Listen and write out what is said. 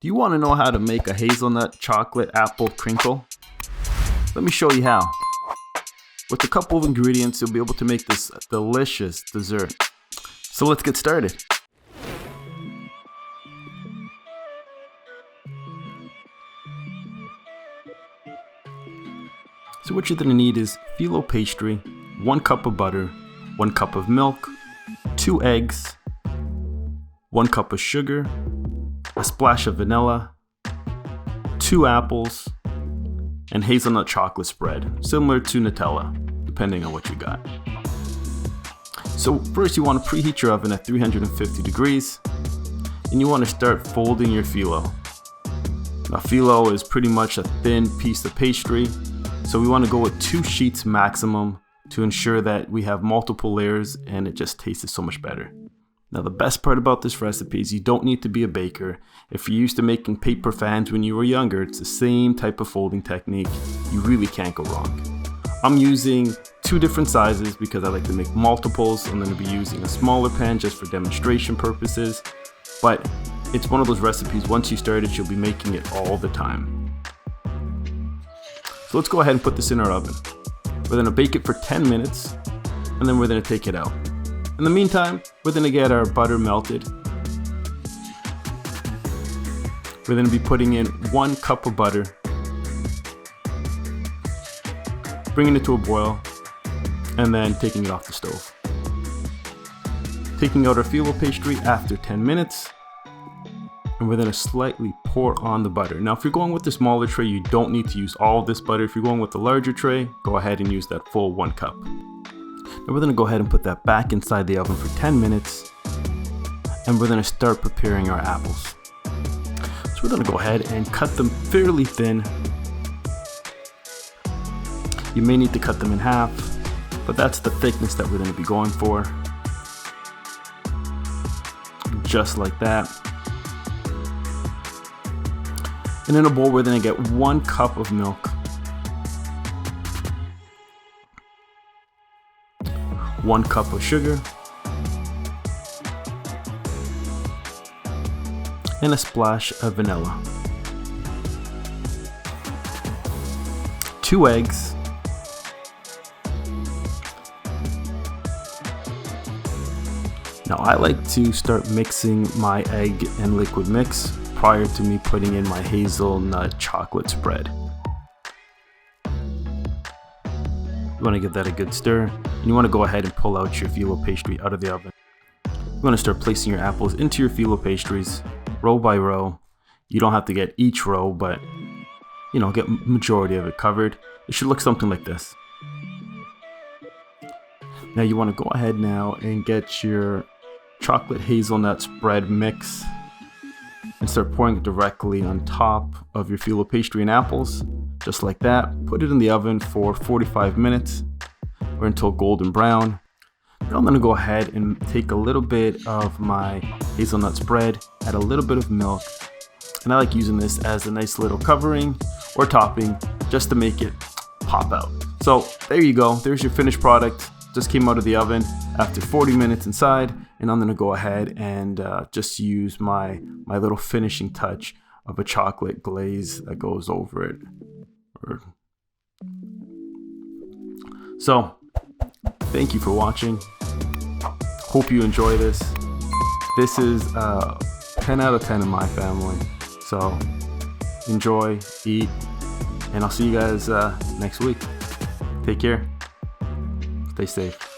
Do you want to know how to make a hazelnut chocolate apple crinkle? Let me show you how. With a couple of ingredients, you'll be able to make this delicious dessert. So let's get started. So what you're going to need is phyllo pastry, 1 cup of butter, 1 cup of milk, 2 eggs, 1 cup of sugar, a splash of vanilla, 2 apples, and hazelnut chocolate spread, similar to Nutella, depending on what you got. So first you want to preheat your oven at 350 degrees, and you want to start folding your phyllo. Now phyllo is pretty much a thin piece of pastry, so we want to go with 2 sheets maximum to ensure that we have multiple layers and it just tastes so much better. Now the best part about this recipe is you don't need to be a baker. If you're used to making paper fans when you were younger, it's the same type of folding technique. You really can't go wrong. I'm using 2 different sizes because I like to make multiples. I'm going to be using a smaller pan just for demonstration purposes, but it's one of those recipes, once you start it, you'll be making it all the time. So let's go ahead and put this in our oven. We're going to bake it for 10 minutes and then we're going to take it out. In the meantime, we're going to get our butter melted. We're going to be putting in 1 cup of butter, bringing it to a boil, and then taking it off the stove. Taking out our phyllo pastry after 10 minutes, and we're going to slightly pour on the butter. Now if you're going with the smaller tray, you don't need to use all of this butter. If you're going with the larger tray, go ahead and use that full 1 cup. Now we're going to go ahead and put that back inside the oven for 10 minutes, and we're going to start preparing our apples. So we're going to go ahead and cut them fairly thin. You may need to cut them in half, but that's the thickness that we're going to be going for. Just like that. And in a bowl, we're going to get 1 cup of milk, 1 cup of sugar, and a splash of vanilla, 2 eggs, now I like to start mixing my egg and liquid mix prior to me putting in my hazelnut chocolate spread. You want to give that a good stir, and you want to go ahead and pull out your phyllo pastry out of the oven. You want to start placing your apples into your phyllo pastries, row by row. You don't have to get each row, but get majority of it covered. It should look something like this. Now you want to go ahead now and get your chocolate hazelnut spread mix and start pouring it directly on top of your phyllo pastry and apples, just like that. Put it in the oven for 45 minutes or until golden brown. Now I'm going to go ahead and take a little bit of my hazelnut spread, add a little bit of milk, and I like using this as a nice little covering or topping just to make it pop out. So there you go, there's your finished product. Just came out of the oven after 40 minutes inside, and I'm going to go ahead and just use my little finishing touch of a chocolate glaze that goes over it. So thank you for watching. Hope you enjoy this. This is 10 out of 10 in my family. So enjoy, eat, and I'll see you guys next week. Take care. Stay safe.